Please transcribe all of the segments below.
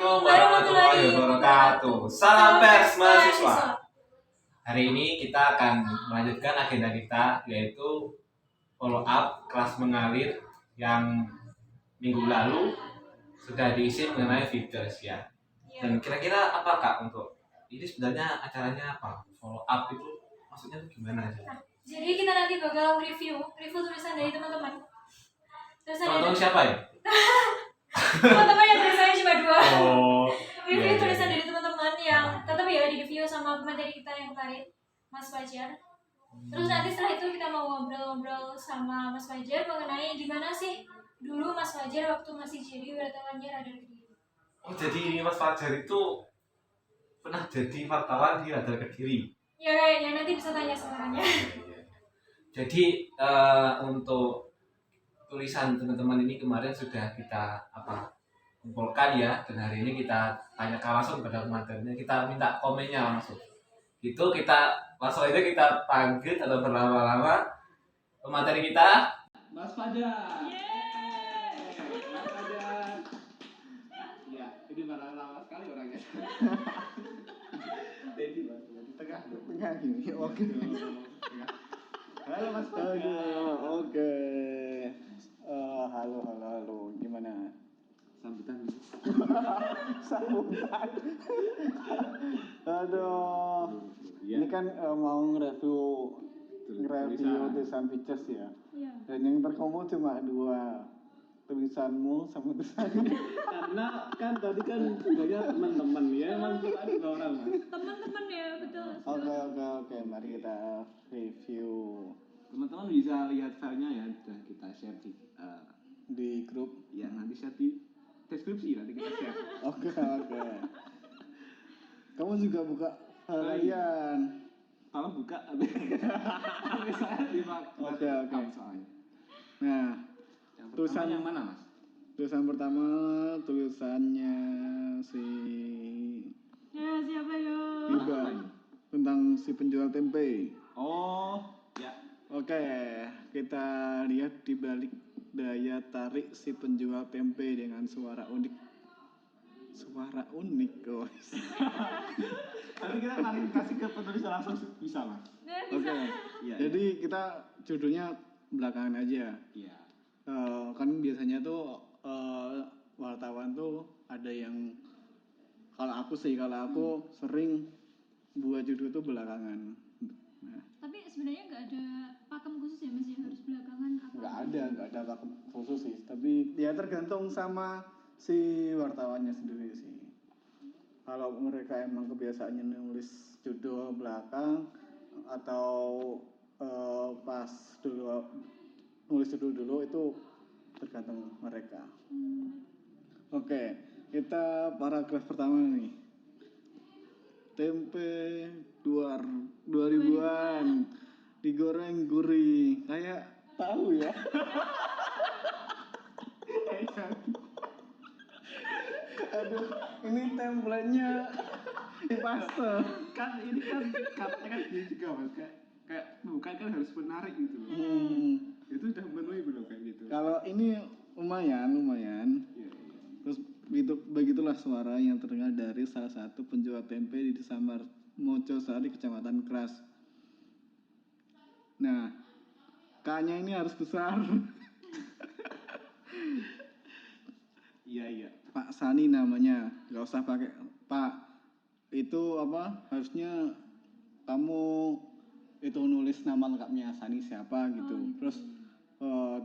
Assalamualaikum warahmatullahi wabarakatuh. Salam pers mahasiswa. Hari ini kita akan melanjutkan agenda kita, yaitu follow up kelas mengalir yang minggu lalu sudah diisi mengenai feeders ya. Dan kira-kira apa Kak untuk ini sebenarnya acaranya apa? Follow up itu maksudnya gimana sih? Jadi kita nanti bakal review tulisan dari teman-teman. Teman-teman siapa ya? Teman-teman yang tulisannya cuma 2. Review Iya. tulisan dari teman-teman yang tetap ya di review sama materi kita yang kemarin, Mas Fajar. Terus nanti setelah itu kita mau ngobrol-ngobrol sama Mas Fajar mengenai gimana sih dulu Mas Fajar waktu masih jadi wartawannya Radar Kediri. Oh, jadi Mas Fajar itu pernah jadi wartawan di Radar Kediri? Ya kayaknya nanti bisa tanya semuanya. Jadi untuk tulisan teman-teman ini kemarin sudah kita kumpulkan ya, dan hari ini kita tanyakan langsung pada materinya, kita minta komennya langsung. Itu kita langsung aja kita panggil atau berlama-lama pemateri kita, Mas Fajar. Mas Fajar. Ya, ini lama sekali orangnya. Jadi Mas, di tengah gini. Oke. Halo Mas Fajar. Oke. Halo. Gimana? Sambutan. Aduh. Ya. Ini kan mau nge-review tulisan features ya. Iya. Dan yang terkumpul cuma 2. Tulisanmu sama tulisannya. Karena kan tadi kan sebenarnya teman-teman ya, emang ada 2 orang Mas. Teman-teman ya, betul. Oke. Mari kita review. Teman-teman bisa lihat filenya ya, sudah kita share Di grup. Ya, nanti share di deskripsi, nanti kita share. Oke. Kamu juga buka harian. Tolong buka. Saya Oke. soalnya. Nah, Tulisan yang mana Mas? tulisan pertama tulisannya si Ya, siapa yo? Tiba tentang si penjual tempe. Oh, ya. Oke, kita lihat di balik daya tarik si penjual tempe dengan suara unik, guys. Tapi kita kasih ke penulis langsung bisa Mas. Oke. Ya, Jadi kita judulnya belakangan aja. Iya. Kan biasanya tuh wartawan tuh ada yang kalau aku sering buat judul tuh belakangan. Nah, Tapi sebenarnya nggak ada pakem khusus ya Mas ya, harus belakangan apa? nggak ada pakem khusus sih, tapi ya tergantung sama si wartawannya sendiri sih. Kalau mereka emang kebiasaannya nulis judul belakang atau pas dulu nulis judul dulu, itu tergantung mereka. Oke, kita paragraf pertama nih. Tempe 2000-an digoreng gurih kayak tahu ya. Aduh, ini template-nya dipaste. Kan ini kan katanya kan gini juga Mas, kayak bukan kan harus menarik gitu loh. Itu udah memenuhi belum kayak gitu? Kalau ini lumayan. Iya. Terus begitulah suara yang terdengar dari salah satu penjual tempe di Desa Mojosari, Kecamatan Kras. Nah, K-nya ini harus besar. Iya. Pak Sani namanya, nggak usah pakai Pak. Itu harusnya kamu itu nulis nama lengkapnya Sani siapa gitu. Terus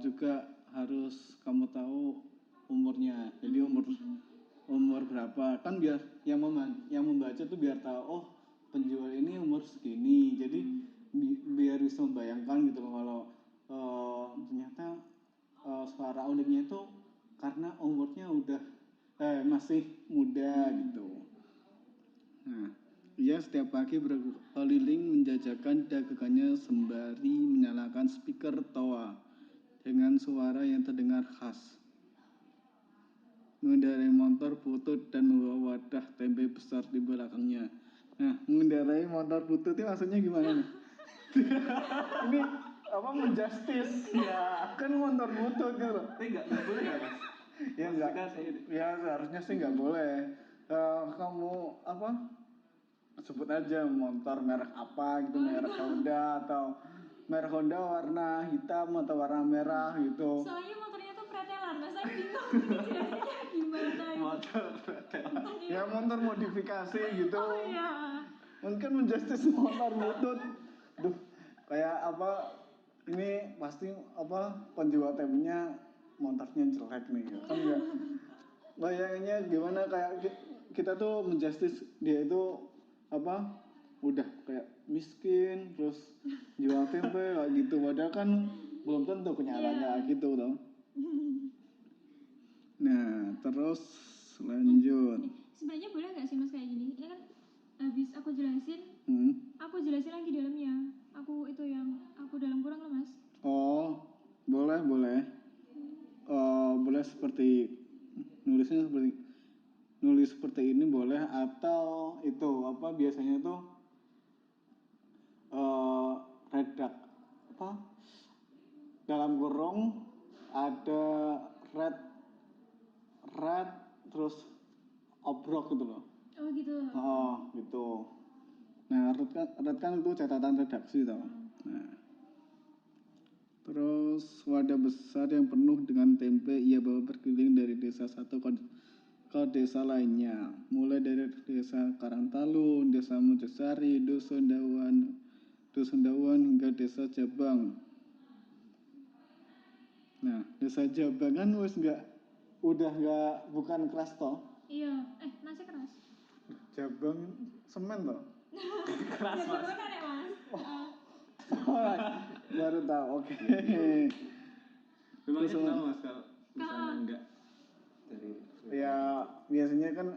juga harus kamu tahu umurnya. Jadi umur berapa, kan biar yang membaca tuh biar tahu penjual ini umur segini. Jadi biar bisa membayangkan gitu loh kalau ternyata suara uniknya itu karena umurnya udah masih muda gitu. Nah, ia setiap pagi berkeliling menjajakan dagangannya sembari menyalakan speaker toa dengan suara yang terdengar khas. Mengendarai motor butut dan membawa wadah tempe besar di belakangnya. Nah, mengendarai motor butut itu maksudnya gimana nih? Ini menjustice ya, kan motor butut gitu loh. Tapi nggak boleh nggak Mas? Ya enggak, ya seharusnya sih nggak boleh. kamu apa? Sebut aja motor merek apa gitu, merek Honda atau merek Honda warna hitam atau warna merah gitu. Soalnya motornya tuh pretelan, Mas, saya bingung jelasinnya gimana gitu. Motor ya motor modifikasi gitu. Oh iya. Mungkin menjustis motor butut. Duh, kayak apa? Ini pasti apa penjual temnya motornya jelek nih kan ya. Bayangannya gimana kayak kita tuh menjustis dia itu apa udah kayak miskin terus jual tempe kayak gitu padahal kan belum tentu kenyataannya gitu loh. Nah terus lanjut. Sebenarnya boleh nggak sih Mas kayak gini? Ini kan habis aku jelasin lagi di dalamnya. Aku itu yang aku dalam kurang loh Mas. Oh boleh boleh seperti nulis seperti ini boleh atau itu apa biasanya tuh redak apa dalam kurung ada red terus obrok gitu loh. Oh gitu. Oh gitu. Nah red kan itu catatan redaksi tau. Nah terus wadah besar yang penuh dengan tempe ia bawa berkeliling dari desa satu ke desa lainnya, mulai dari desa Karangtalun, desa Mojosari, Dusun Dawan hingga desa Jabang. Nah, desa Jabang kan udah nggak bukan keras toh? Iya, masih keras. Jabang semen toh? Keras Mas. Beneran ya Mas? Baru tahu, oke. Memangnya Terus, kenapa Mas kalau misalnya enggak dari ya biasanya kan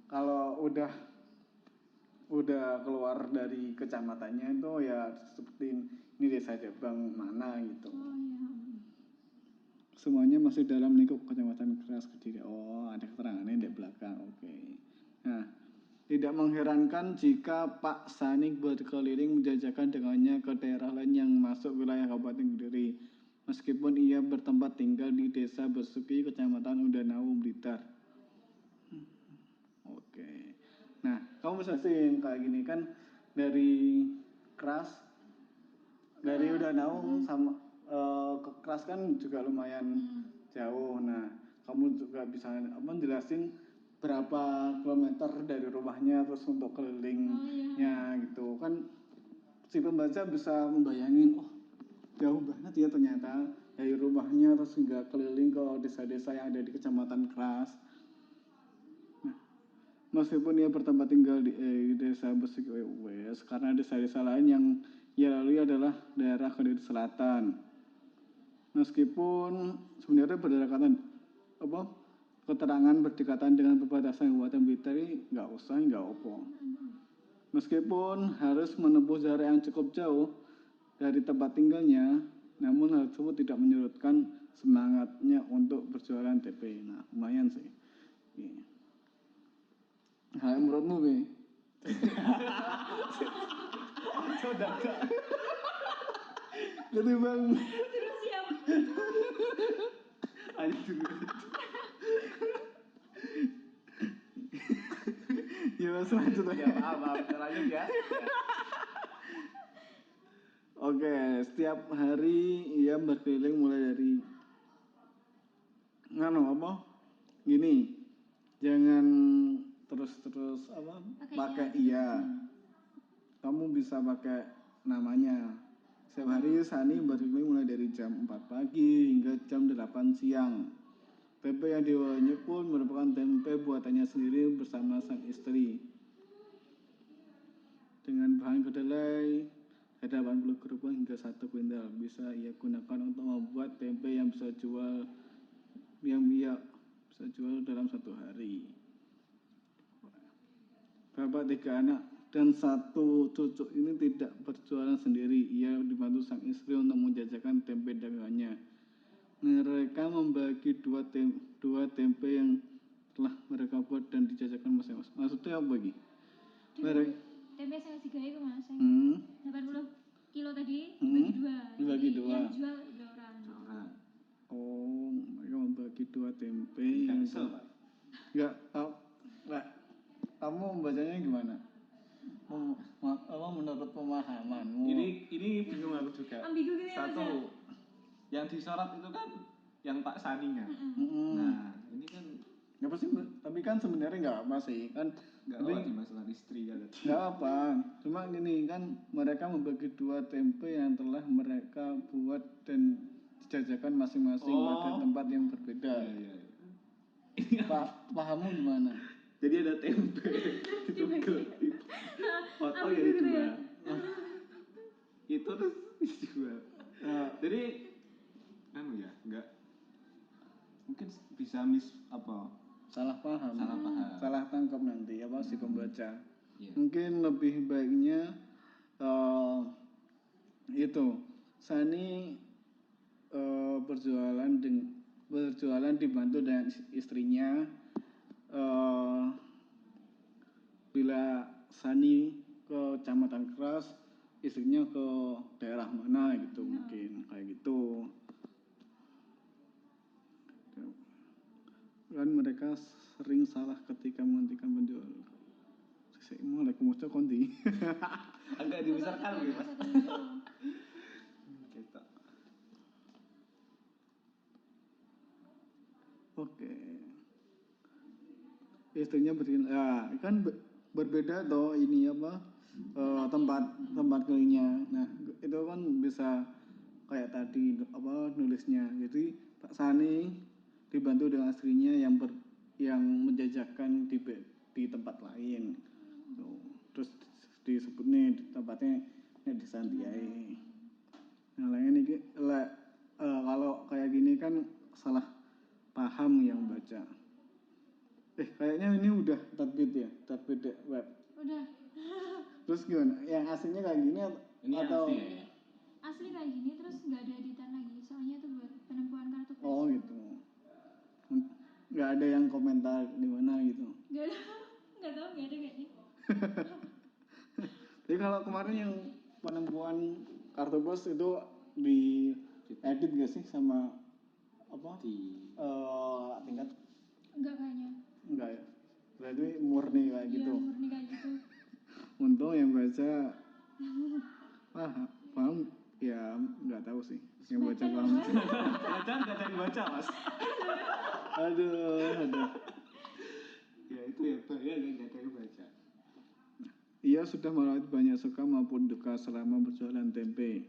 kalau udah keluar dari kecamatannya itu ya seperti ini desa Jabang mana gitu. Oh iya. Semuanya masih dalam lingkup kecamatan Keras Kediri. Oh, ada keterangannya di belakang. Oke. Nah, tidak mengherankan jika Pak Sanik berkeliling menjajakan dengannya ke daerah lain yang masuk wilayah Kabupaten Kediri. Meskipun ia bertempat tinggal di Desa Besuki, Kecamatan Udanau, Blitar. Oke. Nah, kamu bisa sih kayak gini kan dari Keras, dari Udanau sama ke Keras kan juga lumayan jauh. Nah, kamu juga bisa menjelasin berapa kilometer dari rumahnya terus untuk kelilingnya gitu kan si pembaca bisa membayangin oh jauh banget ya ternyata dari rumahnya terus hingga keliling ke desa-desa yang ada di Kecamatan Keras. Meskipun ia bertempat tinggal di desa Besik Wes, karena desa-desa lain yang ia lalui adalah daerah Kediri Selatan. Meskipun sebenarnya berdekatan apa keterangan berdekatan dengan perbatasan Kabupaten Blitar nggak usah nggak opo. Meskipun harus menempuh jarak yang cukup jauh dari tempat tinggalnya, namun hal tersebut tidak menyurutkan semangatnya untuk berjualan TP. Nah, lumayan sih. Hai menurutmu Bi? Sudah kak. Jadi bang. Siap. Ayo dulu. Ya selanjutnya. Ya maaf lanjut ya. Oke, setiap hari ia berkeliling mulai dari gini, jangan terus apa pakai iya. Kamu bisa pakai namanya. Setiap hari Sani berkeliling mulai dari jam 4 pagi hingga jam 8 siang. Tempe yang diwanya pun merupakan tempe buatannya sendiri bersama sang istri. Dengan bahan kedelai, ada 80 gerobak hingga 1 kuintal bisa ia gunakan untuk membuat tempe yang bisa jual dalam 1 hari. Bapak 3 anak dan 1 cucu ini tidak berjualan sendiri. Ia dibantu sang istri untuk menjajakan tempe dagangannya. Mereka membagi dua tempe yang telah mereka buat dan dijajakan masing-masing. Maksudnya apa lagi? Tempe saya 3 itu Mas. 80 kilo tadi dibagi 2. Yang jual 2 orang. Oh, mereka membagi 2 tempe. Enggak, kamu membacanya gimana? Apa menurut pemahamanmu? Ini bingung aku juga. Ambigu gitu ya, Mas, Satu, ya? yang disorot itu kan yang Pak Sani kan. Mm-mm. Nah, ini kan Ya pasti, tapi kan sebenarnya nggak apa sih kan. nggak Tapi apa di masalah istri kan. nggak apa. Cuma gini kan mereka membagi 2 tempe yang telah mereka buat dan dijajakan masing-masing pada tempat yang berbeda. Iya. Pahammu gimana? Jadi ada tempe ditugel. Foto ya dijual. Itu terus dijual. Jadi anu ya, enggak mungkin bisa Salah paham. Salah tangkap nanti apa si pembaca. Iya. Mungkin lebih baiknya itu Sani berjualan dibantu dengan istrinya. Bila Sani ke Kecamatan Keras, istrinya ke daerah mana gitu, mungkin kayak gitu. Kan mereka sering salah ketika menghentikan penjual. Assalamualaikum kondi. Agak dibesarkan gitu, Mas. Gitu. Oke. Istrinya kan berbeda toh ini apa tempat kelingnya. Nah itu kan bisa kayak tadi apa nulisnya. Jadi Pak Sani dibantu dengan istrinya yang menjajakan di tempat lain. Tuh. Terus disebut nih tempatnya di Santiai. Nah lain ini kalau kayak gini kan salah paham yang baca. Kayaknya ini udah terbit web. Udah. Terus gimana? Yang aslinya kayak gini Ini atau? asli ya? Asli kayak gini terus nggak ada editan lagi. Soalnya itu buat penempuan kartu kredit. Oh gitu. Nggak ada yang komentar di mana gitu. Nggak ada. Nggak tahu, nggak ada kayaknya. Jadi kalau kemarin yang penempuan kartu pos itu di edit gak sih sama apa? Tingkat? Enggak kayaknya. Enggak ya. Berarti murni kayak gitu. Iya, murni kayak gitu. Untung yang baca paham ya nggak tahu sih. Yang baca paham. Jangan nggak ada yang baca, Mas. Aduh. Ya itu ya, bahaya nggak ada yang baca. Ia sudah melalui banyak suka maupun duka selama berjualan tempe.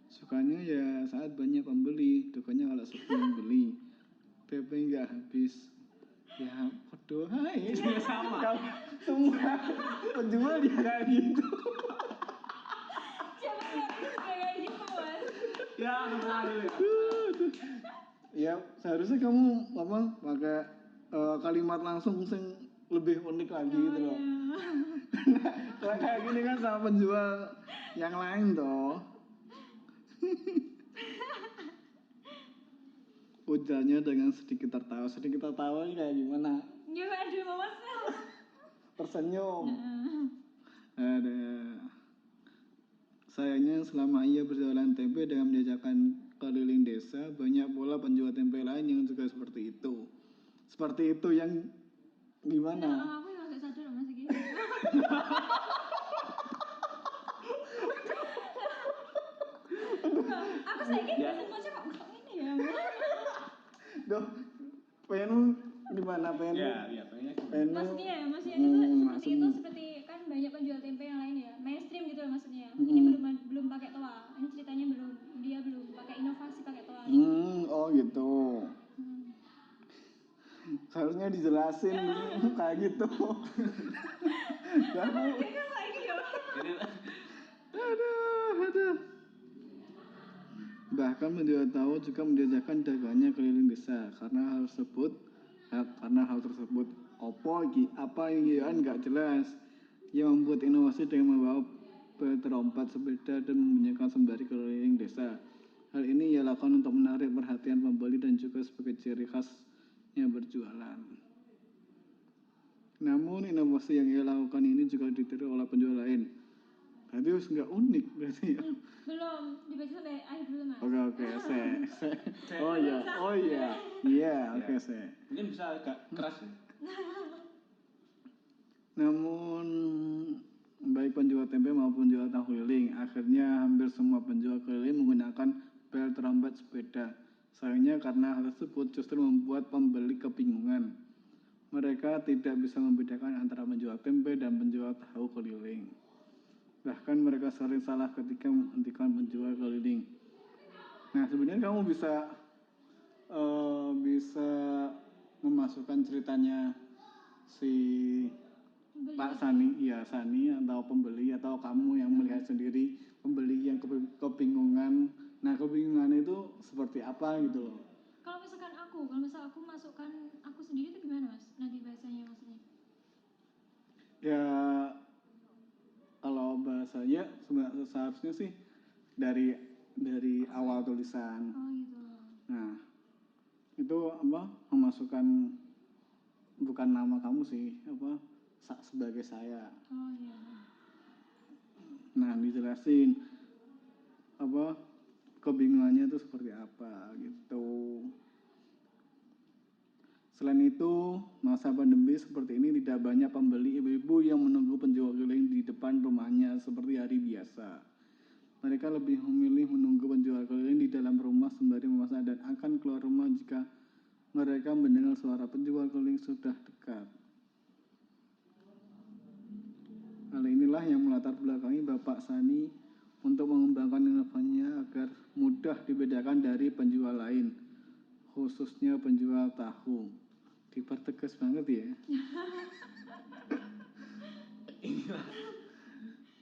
Sukanya ya saat banyak pembeli, dukanya kalau sepi yang beli. Tempe nggak habis. Ya bodoh, hai. Sama. Semua penjual dia kayak gitu. Siapa yang kayak gitu, Mas? Ya, terlalu ya. Ya seharusnya kamu pakai kalimat langsung sing lebih unik lagi gitu loh. Kalau kayak gini kan sama penjual yang lain toh. Ujarnya dengan sedikit tertawa ini kayak gimana? Ya aduh, Mas. Tersenyum. Ada. Sayangnya selama ia berjualan tempe dengan menjajakan keliling desa, banyak pula penjual tempe lain yang juga seperti itu. Seperti itu yang gimana? Aku yang agak sadar Mas iki. Aku saiki biasa baca kok ini ya. Duh, pengen gimana pengen? Ya, pengen. Maksudnya itu seperti itu seperti kan banyak penjual tempe yang lain ya, mainstream gitu loh maksudnya. Ini belum pakai toa. Ini ceritanya dia belum pakai inovasi pakai toa. Oh gitu. Seharusnya dijelasin kayak gitu. Aduh. Bahkan penjual tahu juga menjajakan dagangnya keliling desa karena hal tersebut apa yang nggak jelas. Ia membuat inovasi dengan membawa berompat sepeda dan membunyikan sembari keliling desa. Hal ini ia lakukan untuk menarik perhatian pembeli dan juga sebagai ciri khasnya berjualan. Namun inovasi yang ia lakukan ini juga ditiru oleh penjual lain. Berarti harus nggak unik berarti ya? Belum, dibaca sampai akhir dulu Mas. Oke, saya. Oh iya, oke saya. Mungkin bisa agak keras ya. Namun baik penjual tempe maupun penjual tahu keliling, akhirnya hampir semua penjual keliling menggunakan bel terlambat sepeda. Sayangnya karena hal tersebut justru membuat pembeli kebingungan. Mereka tidak bisa membedakan antara penjual tempe dan penjual tahu keliling. Bahkan mereka sering salah ketika menghentikan penjual keliling. Nah, sebenarnya kamu bisa memasukkan ceritanya si Pak Sani, ya Sani atau pembeli atau kamu yang melihat sendiri pembeli yang kebingungan. Nah, kebingungan itu seperti apa gitu loh. Kalau misalkan aku masukkan aku sendiri itu gimana mas? Nanti bahasanya maksudnya? Ya kalau bahasanya seharusnya sih dari awal tulisan. Oh gitu. Nah, itu memasukkan bukan nama kamu sih, sebagai saya. Oh iya. Nah, dijelasin kebingungannya itu seperti apa gitu. Selain itu, masa pandemi seperti ini tidak banyak pembeli ibu-ibu yang menunggu penjual keliling di depan rumahnya seperti hari biasa. Mereka lebih memilih menunggu penjual keliling di dalam rumah sembari memasak dan akan keluar rumah jika mereka mendengar suara penjual keliling sudah dekat. Hal inilah yang melatar belakangi Bapak Sani untuk mengembangkan inovasinya agar mudah dibedakan dari penjual lain, khususnya penjual tahu. Dipertegas banget ya.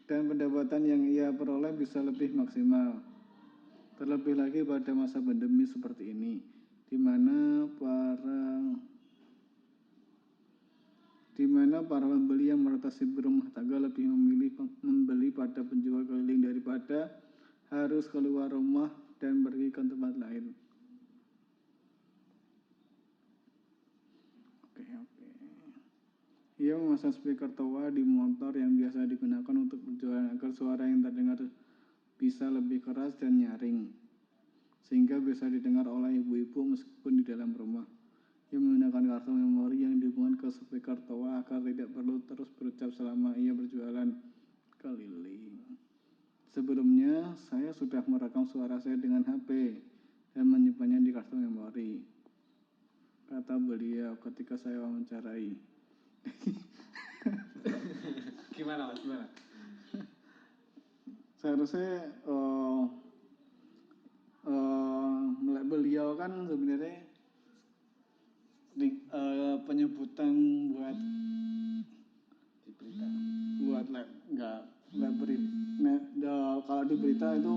Dan pendapatan yang ia peroleh bisa lebih maksimal. Terlebih lagi pada masa pandemi seperti ini, di mana para pembeli yang merotasi berumah tangga lebih memilih membeli pada penjual keliling daripada harus keluar rumah dan pergi ke tempat lain. Oke. Ia memasang speaker toa di motor yang biasa digunakan untuk berjualan agar suara yang terdengar bisa lebih keras dan nyaring, sehingga bisa didengar oleh ibu-ibu meskipun di dalam rumah. Ia menggunakan kartu memori yang dihubungkan ke speaker toa agar tidak perlu terus berucap selama ia berjualan keliling. Sebelumnya, saya sudah merekam suara saya dengan HP dan menyimpannya di kartu memori, kata beliau ketika saya wawancarai. Gimana mas? Gimana? Seharusnya beliau kan sebenarnya penyebutan buat Di berita. buat nggak berita. Kalau di berita itu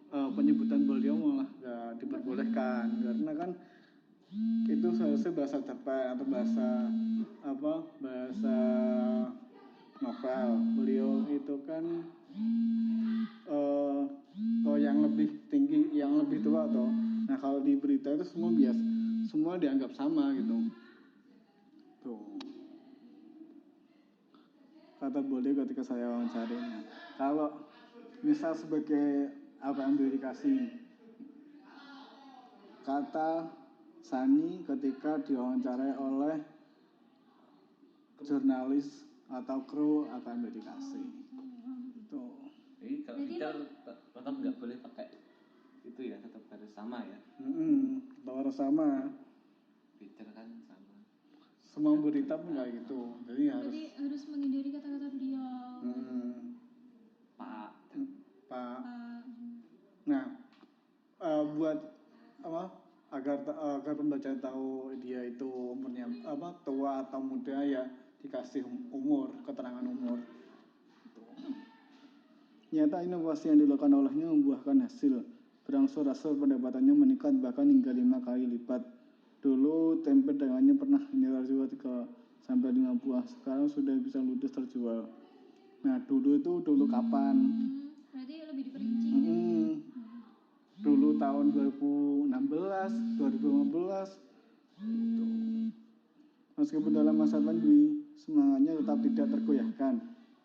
penyebutan beliau malah nggak diperbolehkan karena kan itu seharusnya bahasa cerpen atau bahasa novel. Beliau itu kan yang lebih tinggi, yang lebih tua toh. Nah kalau di berita itu semua dianggap sama gitu. Tuh. Kata beliau ketika saya wawancarinya. Kalau misal sebagai apa yang dikasih kata Sani ketika diwawancarai oleh jurnalis atau kru akan dedikasi. Tuh. Jadi kalau detail tetap nggak boleh pakai itu ya, tetap harus sama ya. Harus sama. Detail kan sama. Semua berita pun kayak gitu. Jadi harus menghindari kata-kata beliau. Pak. Nah, buat agar pembaca tahu dia itu umurnya tua atau muda ya dikasih keterangan umur. Nyata inovasi yang dilakukan olehnya membuahkan hasil. Berangsur-angsur pendapatannya meningkat bahkan hingga 5 kali lipat. Dulu tempe dagangannya pernah hanya terjual 3-5 buah, sekarang sudah bisa ludes terjual. Nah dulu kapan? Berarti lebih diperinci. Dulu tahun 2016, 2015 gitu. Meskipun dalam masa pandemi, semangatnya tetap tidak tergoyahkan.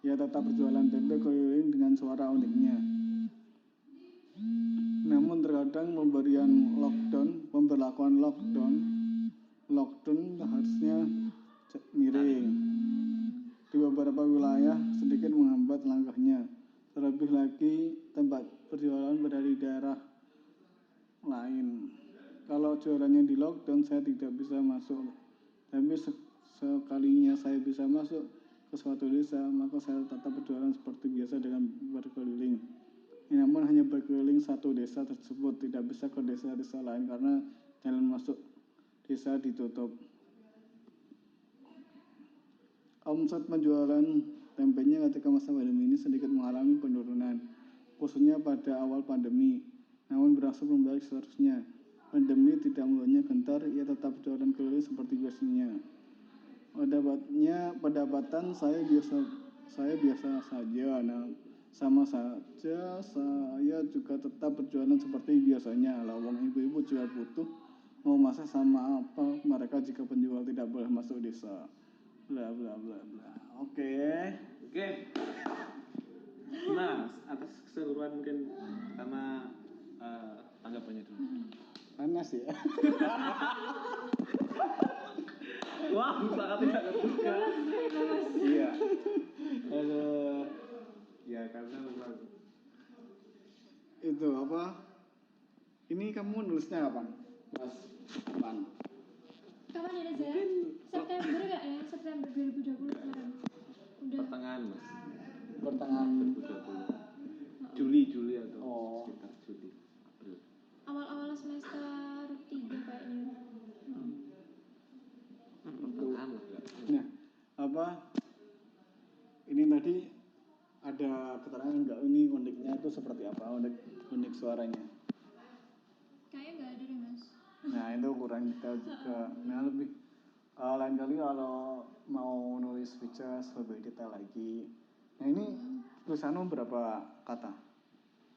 Ia tetap berjualan tempe keliling dengan suara uniknya. Namun terkadang pemberlakuan lockdown harusnya miring. beberapa wilayah sedikit menghambat langkahnya. Terlebih lagi tempat berjualan berada di daerah lain. Kalau jualannya di lockdown saya tidak bisa masuk. Tapi sekalinya saya bisa masuk ke suatu desa, maka saya tetap berjualan seperti biasa dengan berkeliling. Namun hanya berkeliling satu desa tersebut, tidak bisa ke desa-desa lain karena jalan masuk desa ditutup. Omset penjualan tempenya ketika masa pandemi ini sedikit mengalami penurunan, khususnya pada awal pandemi. Namun berangsur membaik seterusnya. Pandemi tidak membuatnya gentar, ia tetap berjualan keliling seperti biasanya. Pendapatan saya biasa saja. Nah, sama saja saya juga tetap berjualan seperti biasanya. Lawang ibu-ibu juga butuh mau masak sama apa mereka jika penjual tidak boleh masuk desa. Bla bla bla bla. Oke. Gimana Mas? Atas keseluruhan mungkin sama tanggapannya dulu. Panas ya. Wah, sangat tidak terduga. Iya. Aduh. Ya karena memang Itu apa? Ini kamu nulisnya kapan? Mas Pan. Kapan ya Reza? September nggak ya? September 2020 kemarin. Udah. pertengahan Mas. Pertengahan 2020. Juli atau sekitar Juli. April. Awal-awal semester 3 kayaknya. Pertengahan lah. Nah, apa? Ini tadi ada keterangan nggak ini uniknya itu seperti apa? Unik suaranya. Kayaknya nggak ada deh Mas. Nah itu kurang detail juga. Nah lebih lain kali kalau mau nulis features lebih detail lagi. Nah ini tulisanmu berapa kata?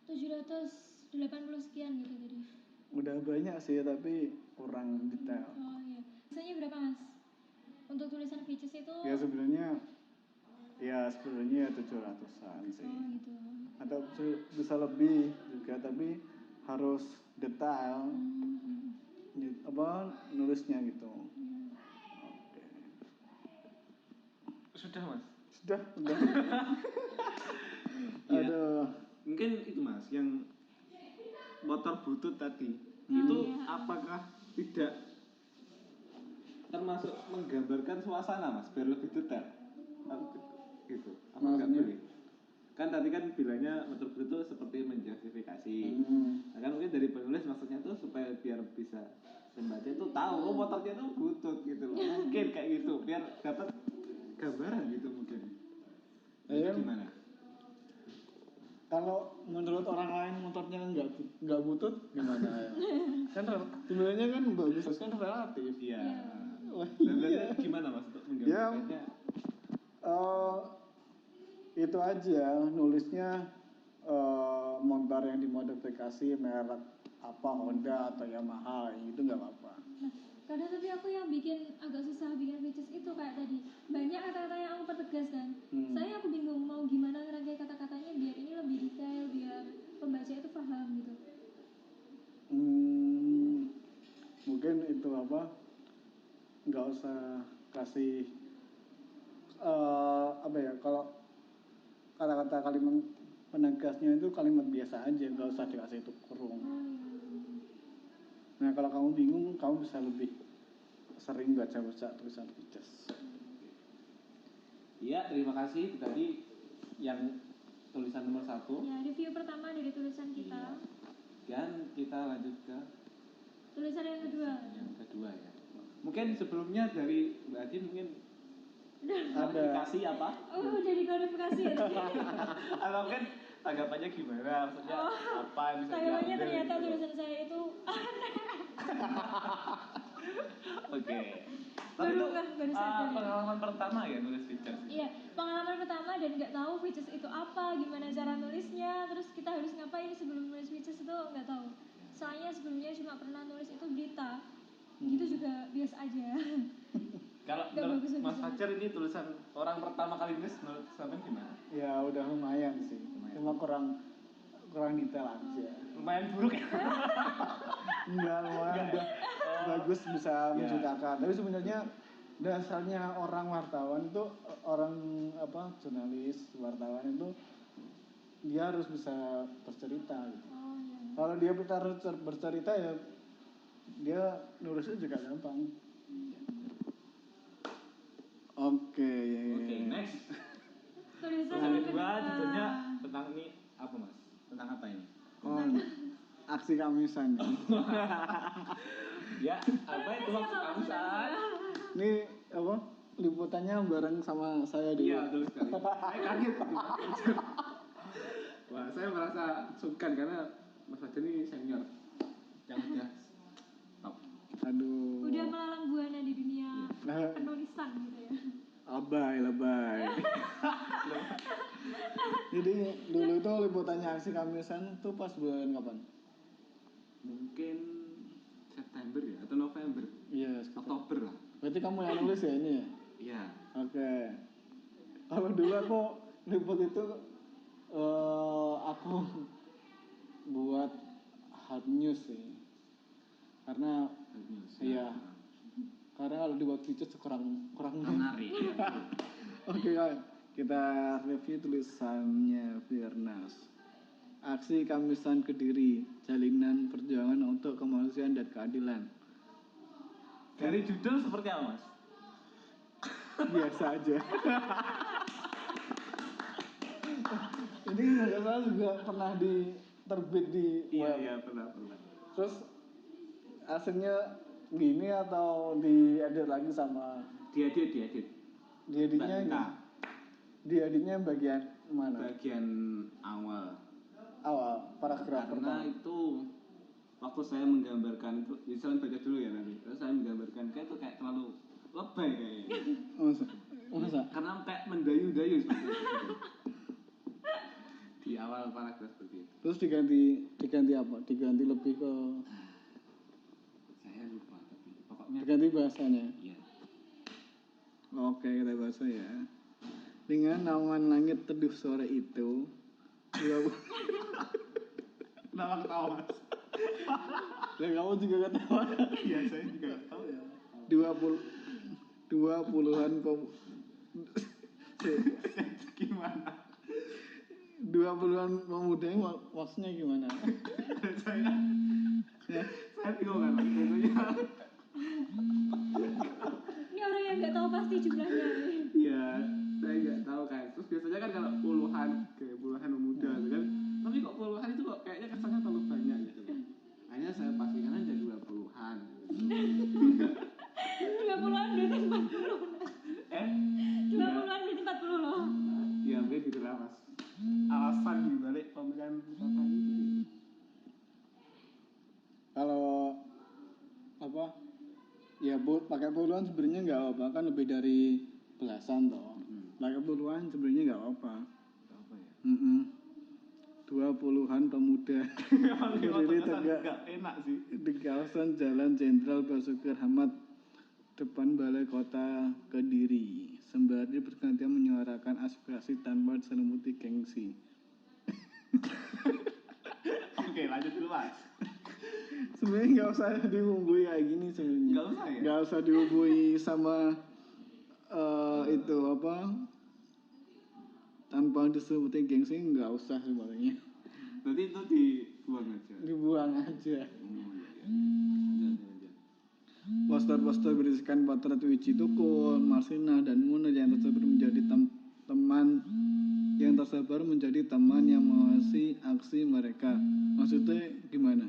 780 sekian gitu tadi. Udah banyak sih tapi kurang detail. Oh iya. Biasanya berapa Mas? Untuk tulisan features itu? Ya sebenarnya 700-an sih. Oh gitu. Atau bisa lebih juga tapi harus detail. Apa nulisnya gitu. Oke. Sudah Mas. Sudah. Ya. Aduh. Mungkin itu Mas yang motor butut tadi. Itu apakah tidak termasuk menggambarkan suasana Mas biar lebih detail? Gitu. Apa enggak Maksudnya? boleh? Kan tadi kan bilangnya motor butut seperti menjustifikasi. Nah, kan mungkin dari penulis maksudnya tuh supaya biar bisa membaca itu tahu oh motornya tuh butut gitu loh. Mungkin kayak gitu biar dapat gambaran gitu mungkin. Ya, Gimana? kalau menurut orang lain motornya nggak butut gimana ya? Kan sebenarnya kan bagus kan relatif. Iya. Wah, Dan iya. gimana Mas untuk menggambarkannya? Itu aja nulisnya motor yang dimodifikasi merek apa Honda atau Yamaha itu nggak apa-apa. Nah, kadang tapi aku yang bikin agak susah bikin features itu kayak tadi banyak kata-kata yang aku pertegas kan. Saya aku bingung mau gimana ngerangkai kata-katanya biar ini lebih detail biar pembaca itu paham gitu. Mungkin itu apa? Nggak usah kasih apa ya kalau kata-kata kalimat penegasnya itu kalimat biasa aja nggak usah dikasih itu kurung. Nah kalau kamu bingung kamu bisa lebih sering baca-baca tulisan features. Iya, terima kasih. Tadi yang tulisan nomor 1. Ya, review pertama dari tulisan kita. Dan kita lanjut ke Tulisan yang kedua. yang kedua ya. Mungkin sebelumnya dari Mbak Adin mungkin klarifikasi apa? Oh, jadi klarifikasi ya. Atau mungkin tanggapannya gimana? Maksudnya apa yang bisa Tanggapannya diambil ternyata gitu. tulisan saya itu Oke. Tapi itu baru sadar ya. pengalaman pertama ya nulis features. Iya, pengalaman pertama dan nggak tahu features itu apa, gimana cara nulisnya, terus kita harus ngapain sebelum nulis features itu nggak tahu. Soalnya sebelumnya cuma pernah nulis itu berita, gitu juga biasa aja. Kalau Nggak menurut bagus-bagus Mas banget. Fajar ini tulisan orang pertama kali nulis menurut sampean gimana? Ya udah lumayan sih, cuma kurang detail aja. Lumayan buruk ya. Enggak lumayan udah bagus bisa menceritakan. Tapi sebenarnya dasarnya orang wartawan itu, orang apa, jurnalis wartawan itu dia harus bisa bercerita gitu. Oh iya. Kalau dia harus bercerita ya dia nulisnya juga gampang. Oke, ya, ya, Oke, ya. next. Tulisan Yang yang kedua kedua. judulnya tentang ini apa mas? Tentang apa ini? Oh, aksi kamisan. Ya, apa itu maksud kamu San? Ini apa? Liputannya bareng sama saya dulu. Iya, betul sekali. Saya kaget. Wah, saya merasa sungkan karena Mas Fajar ini senior yang udah top. Aduh. Udah melalang buana di dunia Nah, penulisan gitu ya. lebay. Jadi dulu itu liputannya aksi kamisan tuh pas bulan kapan? Mungkin September ya atau November, Iya, sekitar. Oktober lah. Berarti kamu yang nulis ya ini ya? Iya. Oke. Kalau dulu aku liput itu aku buat hard news sih. Karena iya. Karena kalau dibuat feature kurang Menarik. Oke kan, kita review tulisannya Firnas. Aksi Kamisan Kediri, jalinan perjuangan untuk kemanusiaan dan keadilan. Dari judul seperti apa mas? Biasa aja. Ini nggak salah juga pernah terbit di web. Iya pernah. Terus aslinya gini atau diedit lagi sama Diedit. dieditnya? Mbak Tika. Dieditnya bagian mana? Bagian awal. Awal paragraf Karena pertama. itu waktu saya menggambarkan itu, misalnya baca dulu ya nanti. Terus saya menggambarkan kayak itu kayak terlalu lebay kayaknya. Masa? Karena kayak mendayu-dayu seperti itu. Di awal paragraf seperti itu. Terus diganti apa? Diganti lebih ke Saya lupa tapi pokoknya diganti bahasanya. iya. Oke, kita bahasa ya. Dengan naungan langit teduh sore itu, Kenapa ketawa mas? dan kamu juga ketawa. Iya saya juga tahu ya. 20-an Gimana? 20-an pemuda ini maksudnya gimana? Saya bingung kan maksudnya. Ini orang yang nggak tahu pasti jumlahnya. Iya, saya nggak tahu kan. Terus biasanya kan kalau puluhan kayak puluhan pemuda gitu kan. Tapi kok puluhan itu kok kayaknya kesannya terlalu banyak gitu. Hanya saya pastikan aja 20-an. 20-an berarti 40. 20-an berarti 40 loh. Ya mungkin gitu lah mas. Alasan dibalik pemilihan kota itu. Kalau apa? Ya pakai puluhan sebenarnya nggak apa, kan lebih dari belasan toh. Pakai puluhan sebenarnya nggak apa. Apa ya? 20-an pemuda berdiri tegak Gak enak sih. di kawasan Jalan Jenderal Basuki Rahmat depan Balai Kota Kediri, sembari bergantian menyuarakan aspirasi tanpa diselimuti gengsi. Oke lanjut dulu mas. Sebenarnya nggak usah dibumbui kayak gini sebenarnya. Nggak usah ya? Nggak usah dibumbui sama itu apa? Tanpa diselimuti gengsi nggak usah sebenarnya. Berarti itu dibuang aja. Dibuang aja. Lanjut. Poster-poster berisikan potret Wiji Tukul, Marsina, dan Munir yang tersebar menjadi teman yang mengawasi aksi mereka. Maksudnya gimana?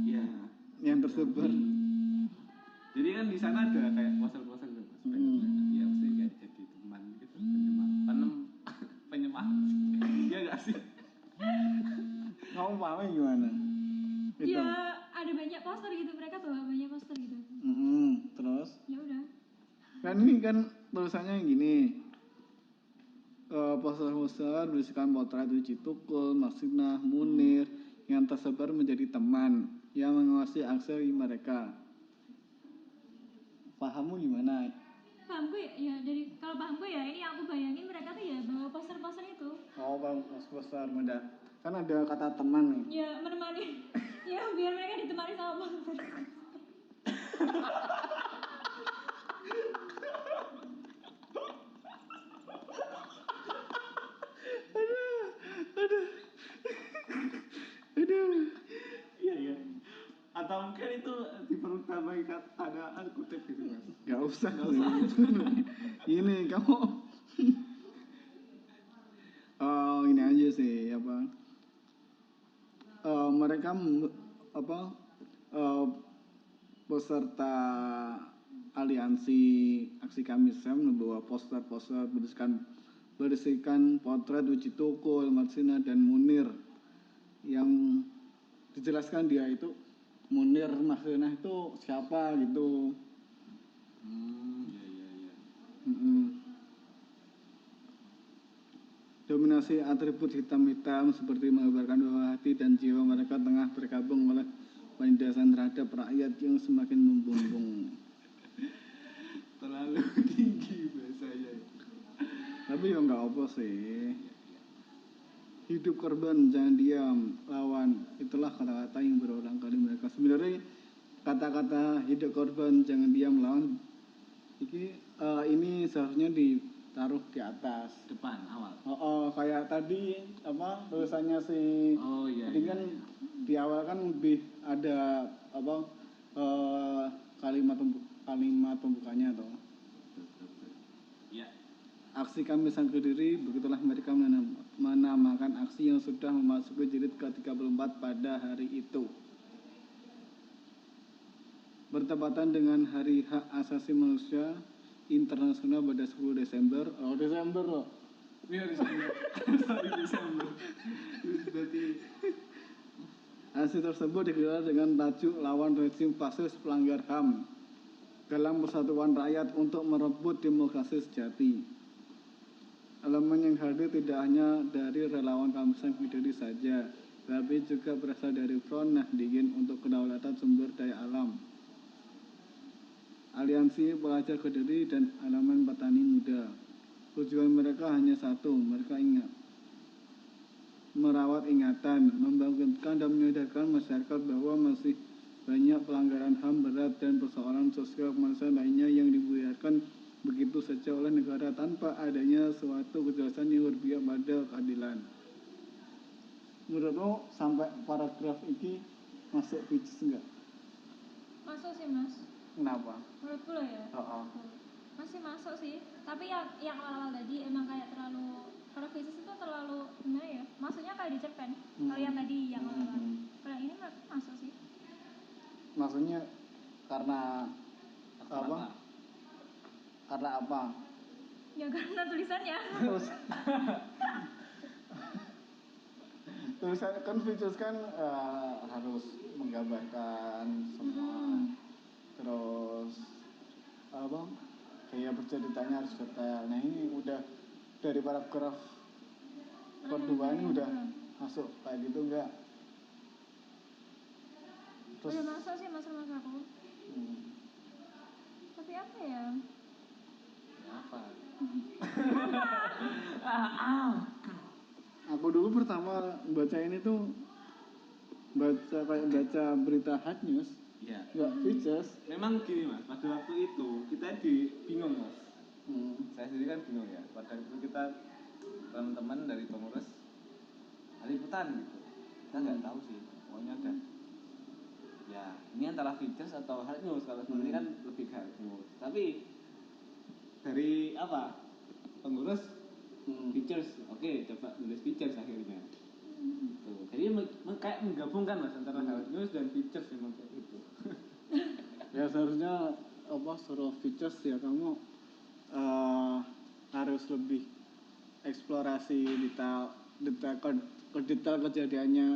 Ya. Yang tersebar. Jadi kan di sana ada kayak poster-poster gitu mas. Ya mesti kayak jadi teman gitu. Penyemangat. Iya nggak sih? Kamu pahamnya gimana? Itu. Ya ada banyak poster gitu, mereka bawa banyak poster gitu. Terus? Ya udah. Kan ini kan tulisannya gini. Poster-poster berisikan potret Wiji Tukul, Marsina, Munir yang tersebar menjadi teman yang mengawasi aksi mereka. Pahammu gimana? Pahamku ya dari kalau pahamku ya ini aku bayangin mereka tuh ya bawa poster-poster itu. Oh, poster beda. Kan ada kata teman nih. Ya menemani. Ya biar mereka ditemani sama poster. Atau mungkin itu dipertamai ada kutip gitu mas. Gak usah. Ini kamu ini aja sih apa mereka apa peserta aliansi aksi Kamis Sam membawa poster-poster berisikan potret Uji Tukul, Marsina dan Munir yang dijelaskan dia itu Munir Marsina itu siapa gitu. Iya. Mm-mm. Dominasi atribut hitam-hitam seperti mengabarkan bahwa hati dan jiwa mereka tengah bergabung oleh penindasan terhadap rakyat yang semakin membumbung. Terlalu tinggi bahasanya. Tapi ya nggak apa sih. Hidup korban, jangan diam, lawan. Itulah kata-kata yang berulang kali mereka. Sebenarnya kata-kata hidup korban, jangan diam, lawan. Ini seharusnya ditaruh di atas. Depan awal. Kayak tadi apa tulisannya si. Oh iya. Tadi kan di awal kan lebih ada apa kalimat pembukanya atau. Iya. Aksi kami sang Kediri, begitulah mereka menamakan aksi yang sudah memasuki jilid ke-34 pada hari itu. Bertepatan dengan Hari Hak Asasi Manusia Internasional pada 10 Desember. Oh, Desember loh. Iya Desember. Desember. Berarti Aksi tersebut digelar dengan tajuk lawan rezim fasis pelanggar HAM dalam persatuan rakyat untuk merebut demokrasi sejati. Elemen yang hadir tidak hanya dari relawan Kampus Kediri saja, tapi juga berasal dari Front Nahdien untuk Kedaulatan Sumber Daya Alam, Aliansi Pelajar Kediri, dan elemen petani muda. Tujuan mereka hanya satu, mereka ingat merawat ingatan, membangkitkan dan menyadarkan masyarakat bahwa masih banyak pelanggaran HAM berat dan persoalan sosial kemanusiaan lainnya yang dibiarkan begitu saja oleh negara tanpa adanya suatu kejelasan yang berpihak pada keadilan. Menurutmu sampai paragraf ini masuk pitch enggak? Masuk sih mas. Kenapa? Menurutku loh ya. Masih masuk sih. Tapi yang awal-awal tadi emang kayak terlalu, kalau krisis itu terlalu gimana ya? Maksudnya kayak dicerpen. Kalau yang tadi yang awal-awal. Kalau ini menurutku masuk sih. Maksudnya karena apa? Karena apa? Ya karena tulisannya. Tulisan kan features kan harus menggambarkan semua. Terus apa? Kayak berceritanya harus detail. Nah ini udah dari paragraf kedua ini udah masuk kayak gitu enggak? Terus Udah masuk sih mas aku. Tapi apa ya? apa? Aku dulu pertama baca ini tuh baca berita hard news, Iya. nggak features. Memang gini mas, pada waktu itu kita bingung mas. Saya sendiri kan bingung ya. Pada itu kita teman-teman dari pengurus liputan gitu. Kita nggak tahu sih. Pokoknya ada. Ya ini antara features atau hard news. Kalau sebenarnya kan lebih ke hard news. Tapi dari apa? Pengurus features. Oke, coba nulis features akhirnya. Tuh. Jadi kayak menggabungkan mas antara hard news dan features memang kayak gitu. Ya seharusnya apa suruh features ya kamu harus lebih eksplorasi detail kejadiannya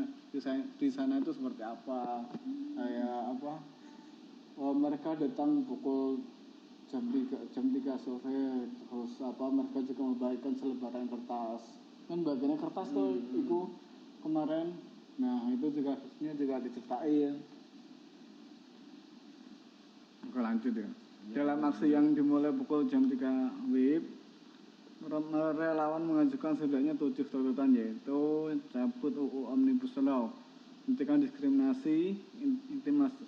di sana itu seperti apa, kayak apa mereka datang pukul jam 3 sore, terus apa mereka juga membagikan selebaran kertas kan bagiannya kertas tuh itu kemarin. Nah itu juga harusnya juga diceritain. Oke lanjut ya. Dalam aksi yang dimulai pukul jam 3 WIB, relawan mengajukan setidaknya 7 tuntutan, yaitu cabut UU Omnibus Law, hentikan diskriminasi,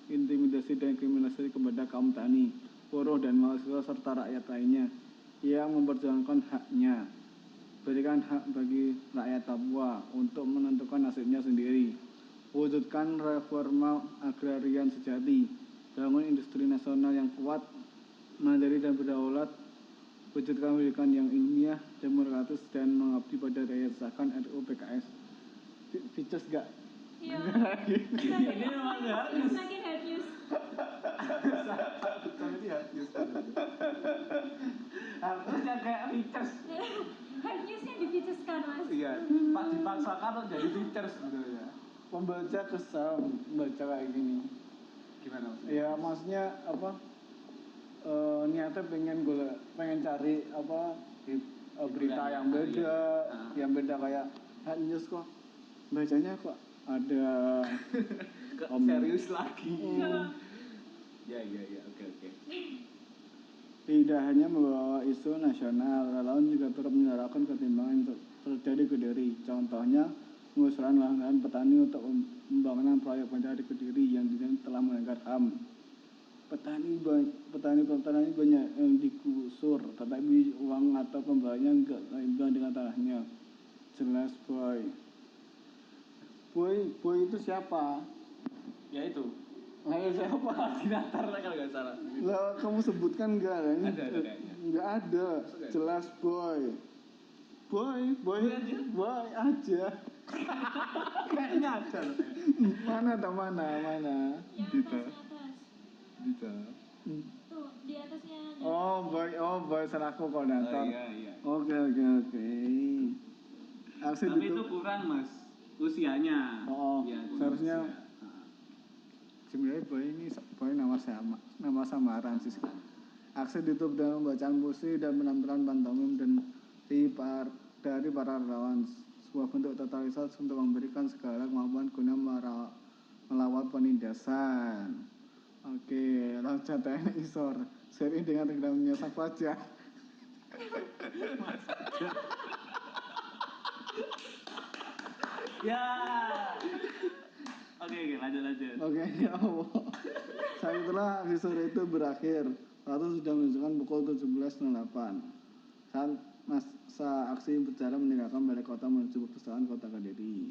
intimidasi dan kriminalisasi kepada kaum tani, buruh dan mahasiswa serta rakyat lainnya yang memperjuangkan haknya. Berikan hak bagi rakyat Papua untuk menentukan nasibnya sendiri. wujudkan reforma agrarian sejati, bangun industri nasional yang kuat, mandiri dan berdaulat, wujudkan pendidikan yang ilmiah, demokratis dan mengabdi pada rakyat, sahkan RUU PKS. Features gak? Iya. Ini memang harus. Semakin hard news. Ini harus. Terus yang kayak features. Hard newsnya di featureskan mas. Iya, pas dipaksakan tuh jadi features gitu ya. Pembaca kesal membaca kayak gini. Gimana maksudnya? Ya maksudnya apa? Niatnya pengen cari apa? Berita yang beda, yang beda kayak hard news kok. Bacanya kok ada Serius lagi. Ya, oke. Tidak hanya membawa isu nasional, relawan juga turut menyuarakan ketimbangan yang terjadi di Kediri. Contohnya, pengusuran lahan petani untuk pembangunan proyek bandara di Kediri yang telah melanggar HAM. Petani banyak yang digusur, tetapi uang atau pembayarannya enggak imbang dengan tanahnya. Jelas boy. Boy itu siapa? Ya itu. Ayo siapa? Koordinator lah kalau nggak salah. Lah kamu sebutkan enggak? Ada kayaknya. Enggak ada. Jelas boy. Boy aja. Kayaknya ada loh. Mana? Yang atas. Dita. Tuh di atasnya. Boy selaku koordinator. Iya. Oke. Aksi Tapi itu kurang mas usianya. Ya, seharusnya usia. sebenarnya boy nama samaran sih. Aksi ditutup dengan pembacaan puisi dan penampilan pantomim dari para relawan, sebuah bentuk totalitas untuk memberikan segala kemampuan guna melawan penindasan. Oke, loncat TNI Isor sering dengan tenggelamnya sang pajak. Ya. Oke, lanjut. Oke, ya Allah. Saat itulah aksi sore itu berakhir. Lalu sudah menunjukkan pukul 17.08. Saat masa aksi berjalan meninggalkan balai kota menuju perpustakaan kota Kediri.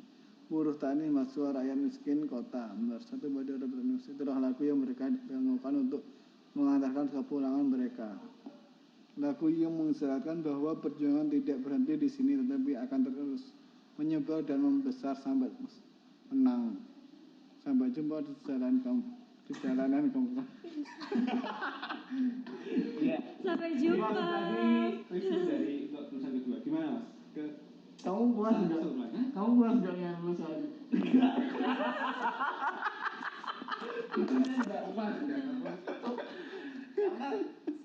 Buruh tani, mahasiswa, rakyat miskin kota bersatu pada revolusi. Itulah lagu yang mereka dengarkan untuk mengantarkan kepulangan mereka. Lagu yang mengisyaratkan bahwa perjuangan tidak berhenti di sini, tetapi akan terus menyebar dan membesar sampai menang. Sampai jumpa di jalanan kamu. Iya. Sampai jumpa. Tadi review dari tulisan kedua. Gimana mas? Kamu puas enggak? Kamu puas enggak yang lulus hari? Itu saya nggak puas. Karena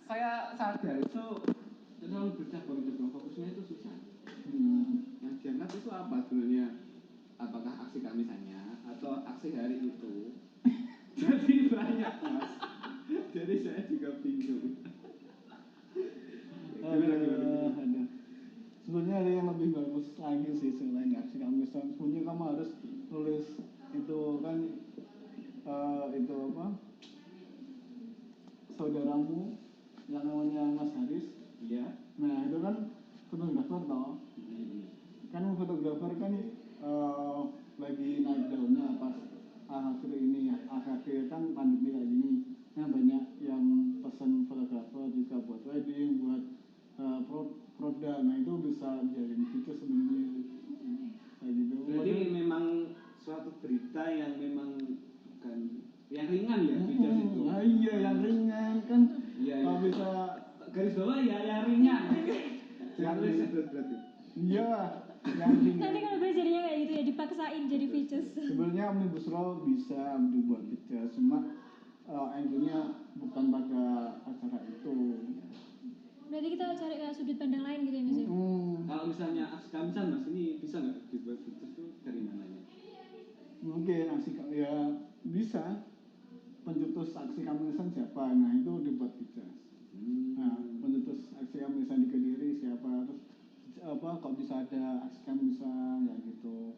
saya sadar itu terlalu bercabang-cabang, fokusnya itu susah. Yang diangkat itu apa sebenarnya? Apakah aksi kamisannya atau aksi hari itu? Jadi banyak mas. Jadi saya juga bingung. Ada. Sebenarnya ada yang lebih bagus lagi sih selain aksi kamisan. Sebenarnya kamu harus tulis itu kan itu apa? Saudaramu yang namanya Mas Haris. Iya. Nah itu kan fotografer toh. Kan fotografer kan lagi naik daunnya pas akhir kan pandemi kayak gini. Nah banyak yang pesan fotografer juga buat wedding, buat produk. Nah itu bisa jadi fitur sebenarnya kayak gitu. Berarti memang suatu berita yang memang bukan yang ringan ya features itu. Nah iya yang ringan kan. Iya. Kalau bisa garis bawah ya yang ringan. Jangan tulis yang berat-berat itu. iya yang ringan. Nanti kalau gue jadinya kayak gitu ya dipaksain jadi features. Sebenarnya omnibus law bisa dibuat feature, cuma intinya bukan pada acara itu. Berarti kita cari kayak sudut pandang lain gitu ya mas ya? Kalau misalnya aksi kamisan mas ini bisa nggak dibuat features itu dari mananya? Mungkin aksi ya bisa. Pencetus aksi kamisan siapa? Nah itu dibuat feature. Nah pencetus aksi kamisan di Kediri siapa? Terus kok bisa ada aksi kamisan ya gitu.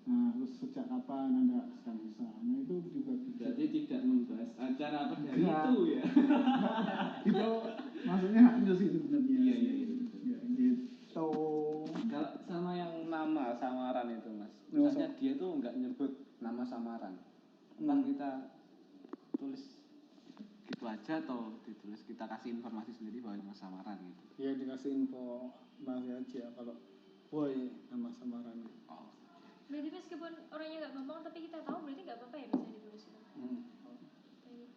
Nah terus sejak kapan ada aksi kamisan? Nah itu dibuat feature. Berarti tidak membahas acara apa dari itu ya? Itu maksudnya haknya sih sebenarnya. Iya. Ya, gitu. Kalau sama yang nama samaran itu mas, misalnya dia tuh nggak nyebut nama samaran aja atau ditulis kita kasih informasi sendiri bahwa nama samaran gitu? Ya dikasih info masih aja kalau boy nama samaran. Oh. Berarti meskipun orangnya nggak ngomong tapi kita tahu berarti nggak apa-apa ya misalnya ditulis itu. Kayak gitu.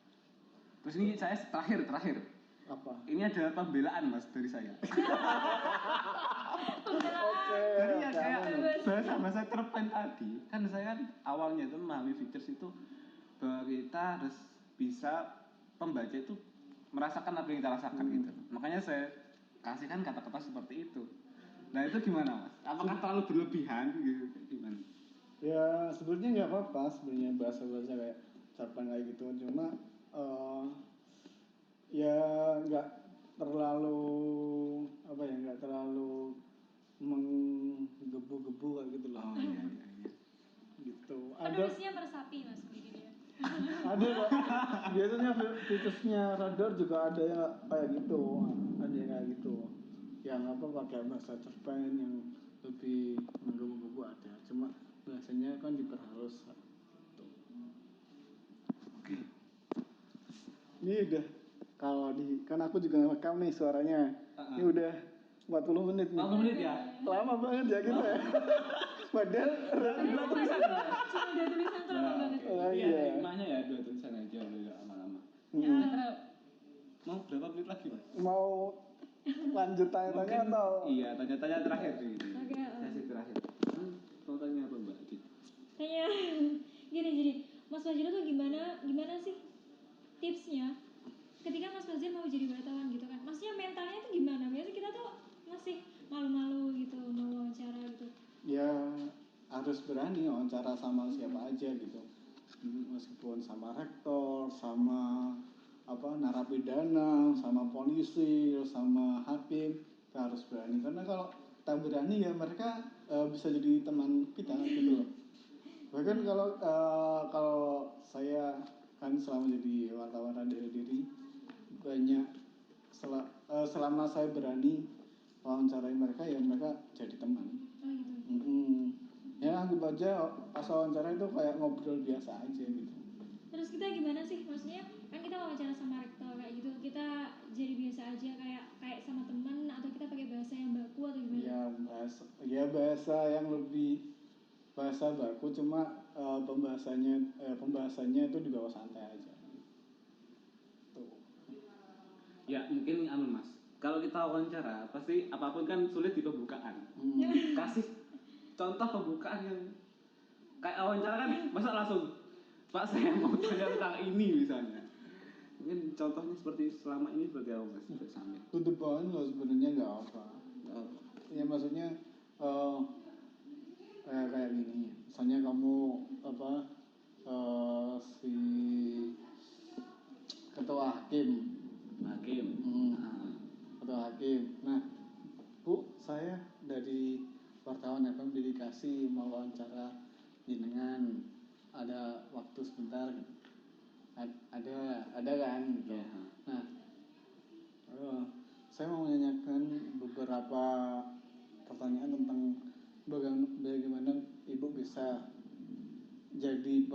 Terus ini saya terakhir. Apa? Ini adalah pembelaan Mas dari saya. Oke. Jadi ya kayak Bagus. bahasa cerpen tadi, kan saya kan awalnya itu memahami features itu bahwa kita harus bisa pembaca itu merasakan apa yang kita rasakan gitu. Makanya saya kasihkan kata-kata seperti itu. Nah itu gimana Mas? Apakah terlalu berlebihan gitu? Gimana? Ya sebenarnya nggak apa-apa sebenarnya bahasa-bahasa kayak cerpen kayak gitu, cuma ya nggak terlalu apa ya, nggak terlalu menggebu-gebu kayak gitu loh. Oh iya. Gitu. Penulisnya meresapi mas begini dia. Ada kok. Biasanya fitusnya radar juga ada yang kayak gitu, ada yang kayak gitu, yang apa pakai bahasa cerpen yang lebih menggebu-gebu ada, cuma bahasanya kan diperhalus. Oke. Ini udah, kalau di kan aku juga rekam nih suaranya. Ini udah 40 menit nih. 40 menit ya? Lama banget ya kita. Padahal Dua tulisan. Cuma ada tulisan tuh lama banget. Oh, Iya, iya. hikmahnya ya 2 tulisan aja udah lama-lama. Ya. Mau berapa menit lagi Mas? mau lanjut tanya-tanya Mungkin- atau Iya, tanya-tanya terakhir nih. Oke, Sesi terakhir. Mau tanya apa Mbak? Tanya gini jadi Mas Fajar tuh gimana sih tipsnya ketika Mas Fajar mau jadi wartawan gitu kan? Maksudnya mentalnya tuh gimana? Biasanya kita tuh masih malu-malu gitu mau wawancara gitu. ya harus berani wawancara sama siapa aja gitu, meskipun sama rektor, sama apa narapidana, sama polisi, sama hakim, kita harus berani, karena kalau kita berani ya mereka bisa jadi teman kita gitu loh. Bahkan kalau saya kan selama jadi wartawan Radio Diri banyak selama saya berani wawancarai mereka ya mereka jadi teman. Oh gitu. Ya anggap aja pas wawancara itu kayak ngobrol biasa aja gitu. Terus kita gimana sih? Maksudnya kan kita wawancara sama rektor kayak gitu, kita jadi biasa aja kayak sama teman atau kita pakai bahasa yang baku atau gimana? Bahasa yang lebih bahasa baku, cuma pembahasannya itu dibawa santai aja. Tuh. Ya mungkin Mas. Kalau kita wawancara, pasti apapun kan sulit di pembukaan. Kasih contoh pembukaan yang kayak wawancara kan, masa langsung Pak saya mau tanya tentang ini misalnya. Mungkin contohnya seperti selama ini seperti apa Mas? Sampai. To the point loh sebenarnya nggak apa. Ya maksudnya kayak gini. Misalnya kamu apa si ketua hakim. Ketua hakim. Nah, Bu, saya dari wartawan FM dedikasi mau wawancara jenengan, ada waktu sebentar. Ada kan gitu. Ya. Nah, saya mau menanyakan beberapa pertanyaan tentang bagaimana ibu bisa jadi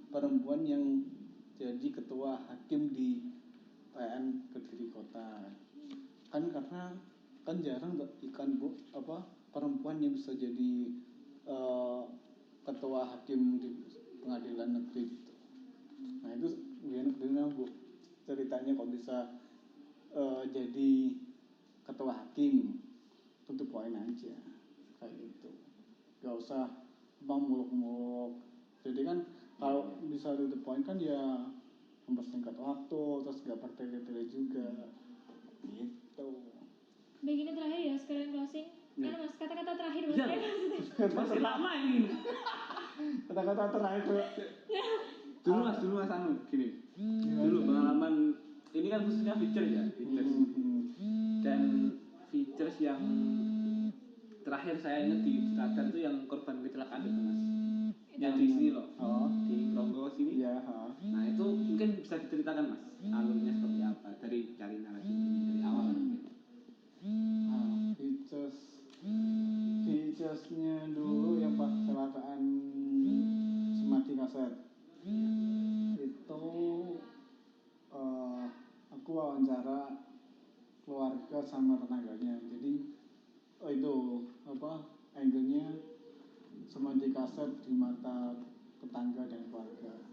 perempuan yang jadi ketua hakim di PN Kediri Kota. Kan karena kan jarang ikan bu perempuan yang bisa jadi ketua hakim di pengadilan negeri gitu. Nah itu gimana bu ceritanya kok bisa jadi ketua hakim? Tutup poin aja kayak gitu, gak usah muluk-muluk. Jadi kan kalau bisa tutup poin kan ya mempersingkat waktu, terus gak bertele-tele juga gitu. Begini terakhir ya sekalian closing. Kan Mas kata-kata terakhir Mas. Iya. Masih lama ini. Kata-kata terakhir Dulu mas anu gini. Dulu pengalaman ini kan khususnya feature ya, features. Dan features yang terakhir saya ingat di radar itu yang korban kecelakaan itu Mas. Yang di sini loh. Di Ronggo sini. Iya. Nah itu mungkin bisa diceritakan Mas, alurnya seperti apa dari cari narasumbernya dari awal mungkin. Featuresnya dulu yang pas kecelakaan Semati Kaset itu wawancara keluarga sama tetangganya. Jadi itu apa angle-nya semadi kaset di mata tetangga dan keluarga.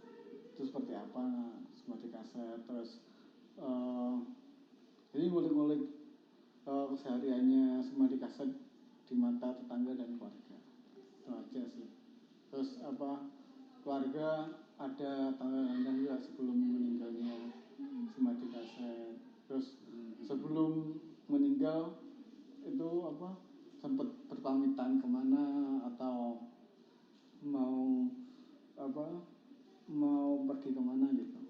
Itu seperti apa semadi kaset, terus jadi ngulik-ngulik kesehariannya semadi kaset di mata tetangga dan keluarga. Itu aja sih. Terus apa keluarga ada tanda-tanda juga sebelum meninggalnya semadi kaset. Terus sebelum meninggal itu apa sempat berpamitan kemana atau mau apa mau pergi kemana gitu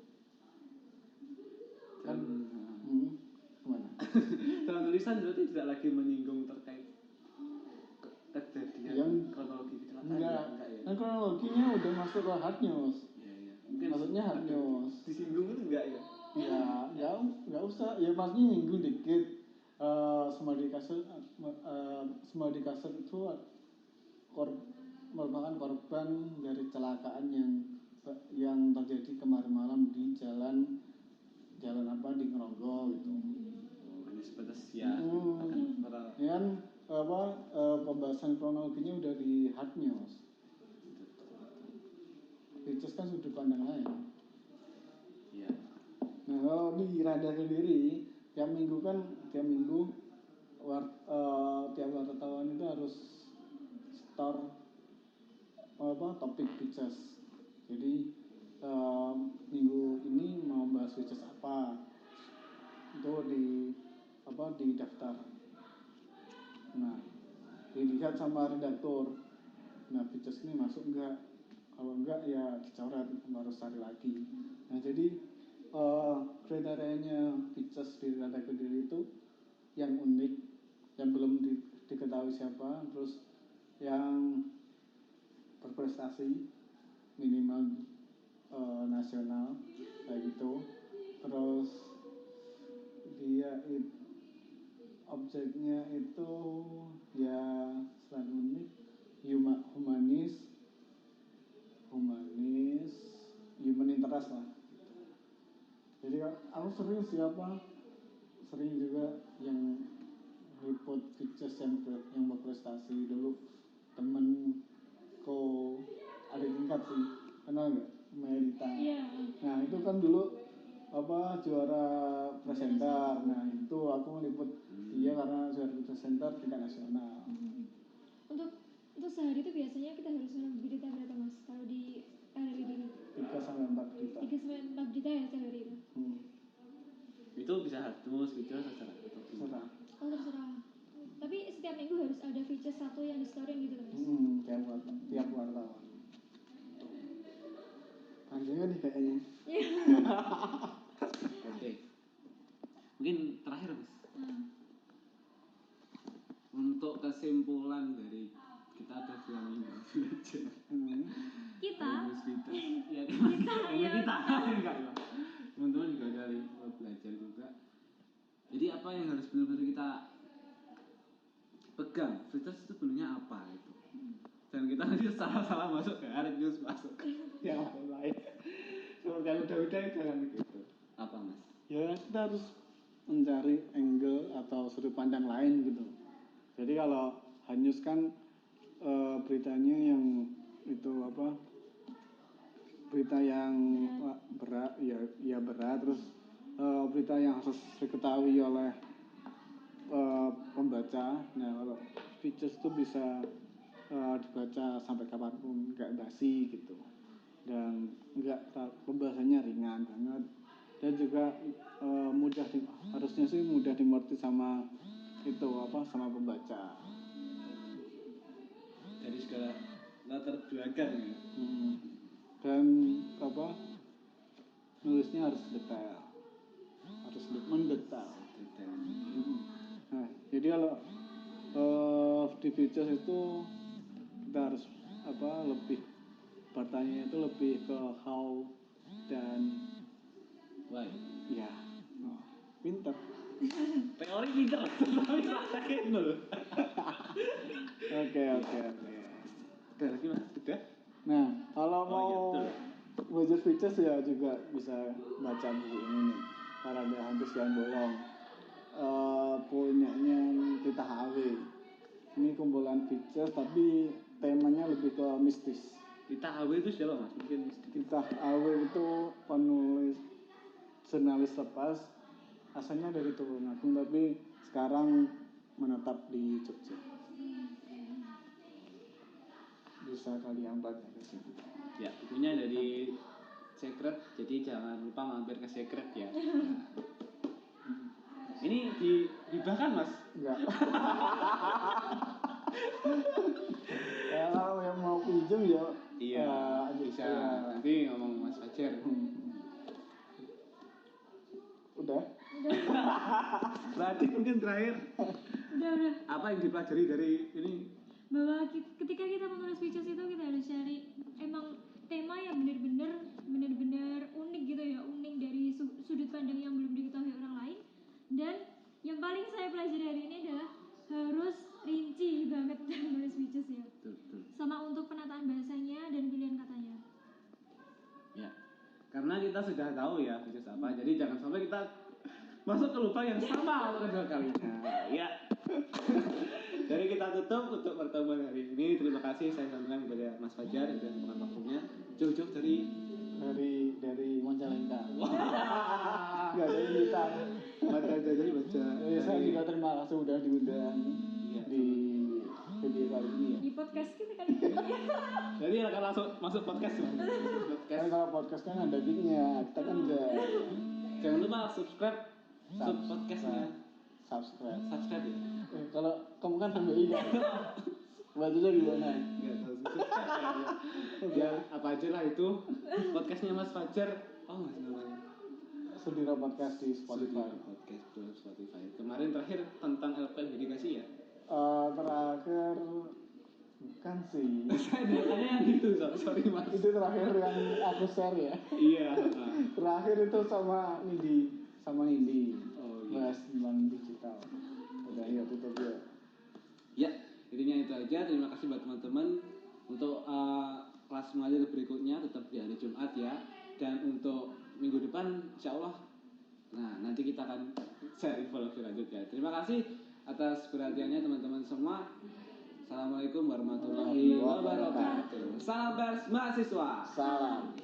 kan. Kemana Dalam tulisan berarti tidak lagi menyinggung terkait kejadian yang kronologi kecelakaan. enggak Ya. kan kronologinya udah masuk ke hard news. Iya. Mungkin Maksudnya hard news disinggung itu enggak ya? ya nggak usah ya, maksudnya nyinggung dikit. Semadi kaset itu merupakan korban dari kecelakaan yang terjadi kemarin malam di jalan apa di Ngerogol gitu. Oh, hanya sebatas ya. Para Ya kan apa pembahasan kronologinya udah di hard news. Pictures kan sudut pandang lain. Iya. Nah kalau di radar sendiri tiap minggu tiap wartawan itu harus store topik pictures. Jadi minggu ini mau bahas pictures apa itu di daftar. Nah dilihat sama redaktur. Nah pictures ini masuk enggak? Kalau enggak ya dicoret, harus cari lagi. Nah jadi kriterianya pictures di redaktur itu yang unik, yang belum diketahui siapa, terus yang berprestasi minimal nasional kayak gitu. Terus dia objeknya itu ya selain unik humanis human interest lah. Jadi aku sering juga yang report pictures yang berprestasi. Dulu temenku ada tingkat sih, kenal nggak Melita? Iya. Nah itu kan dulu juara presenter. Nah itu aku ngeliput dia karena juara presenter tingkat nasional. Untuk sehari itu biasanya kita harus berita berapa mas? Kalau di RRI ini 3-4 berita. 3-4 berita ya sehari itu. Itu bisa hard news, video terserah. Terserah. Oh terserah. Tapi setiap minggu harus ada feature satu yang di story gitu kan mas? Tiap wartawan. Panjangnya nih kayaknya. Oke. Mungkin terakhir mas. Untuk kesimpulan dari kita ada 2 minggu belajar. Kita Ya, kita enggak ya. Teman-teman juga dari belajar juga. Jadi apa yang harus benar-benar kita pegang? Fritas itu sebenarnya apa itu? Dan kita nanti salah masuk ke hard news masuk yang lain. Seperti yang udah jangan begitu. Apa mas? Ya kita harus mencari angle atau sudut pandang lain gitu. Jadi kalau hanyus kan beritanya yang itu berita yang berat ya berat, terus berita yang harus diketahui oleh pembaca. Nah kalau features itu bisa dibaca sampai kapanpun, nggak basi gitu, dan pembahasannya ringan banget, dan juga harusnya sih mudah dimengerti sama sama pembaca. Dari segala latar belakang ya. Dan nulisnya harus detail, harus mendetail. Nah jadi kalau di features itu kita harus lebih bertanya itu lebih ke how dan why. Ya pinter. Teori pinter tapi praktekin loh. Oke. Ada lagi mas? Udah? Nah kalau mau iya, belajar features ya juga bisa baca buku ini nih. Parade Hantu Siang Bolong. Punyanya Tita HW. Ini kumpulan feature tapi temanya lebih ke mistis. Tita HW itu siapa mas? Mungkin Tita HW itu penulis jurnalis lepas, asalnya dari Tulungagung tapi sekarang menetap di Jogja. Bisa kalian baca ke sini. ya bukunya dari Secret, jadi jangan lupa mampir ke Secret ya. Ini dihibahkan mas? Enggak. Ya, kalau yang mau pinjam ya Bisa. ya. Nanti ngomong Mas Fajar. Udah. Berarti mungkin terakhir Udah. apa yang dipelajari dari ini? Bahwa ketika kita menulis features itu kita harus cari emang tema yang benar-benar unik gitu ya, unik dari sudut pandang yang belum diketahui orang lain. Dan yang paling saya pelajari hari ini adalah harus rinci banget dalam menulis features ya. Betul. Sama untuk penataan bahasanya dan pilihan katanya. Ya. Karena kita sudah tahu ya features apa, jadi jangan sampai kita masuk ke lubang yang sama untuk kedua kalinya. Ya. Jadi kita tutup untuk pertemuan hari ini. Terima kasih saya sampaikan kepada Mas Fajar yang sudah meluangkan waktunya jauh-jauh dari Majalengka. Enggak ada gitar. Saya juga terima kasih sudah diundang Iya, di video kali ini ya. Di podcast kita kali ini. Jadi akan langsung masuk podcast. Kan kalau podcast kan ada gini-nya, kita kan enggak. Jangan lupa subscribe podcastnya. Subscribe. Subscribe ya. Kalau kamu kan MBI kan. Bacanya gimana? Enggak tahu subscribe ya. Apa aja lah itu podcastnya Mas Fajar. Oh mas namanya. Sudira Podcast di Spotify. Podcast di Spotify. Kemarin terakhir tentang LPM dedikasi ya. Terakhir bukan sih. Saya datanya yang gitu, sorry mas. Itu terakhir yang aku share ya. Iya. Terakhir itu sama Nindi. Oh iya. Bahas tentang digital. Udah ya tutup ya. Ya, intinya itu aja. Terima kasih buat teman-teman. Untuk kelas mengajar berikutnya tetap di hari Jumat ya. Dan untuk minggu depan insya Allah nanti kita akan share info lebih lanjut ya. Terima kasih atas perhatiannya teman-teman semua. Assalamualaikum warahmatullahi wabarakatuh. Salam pers mahasiswa. Salam.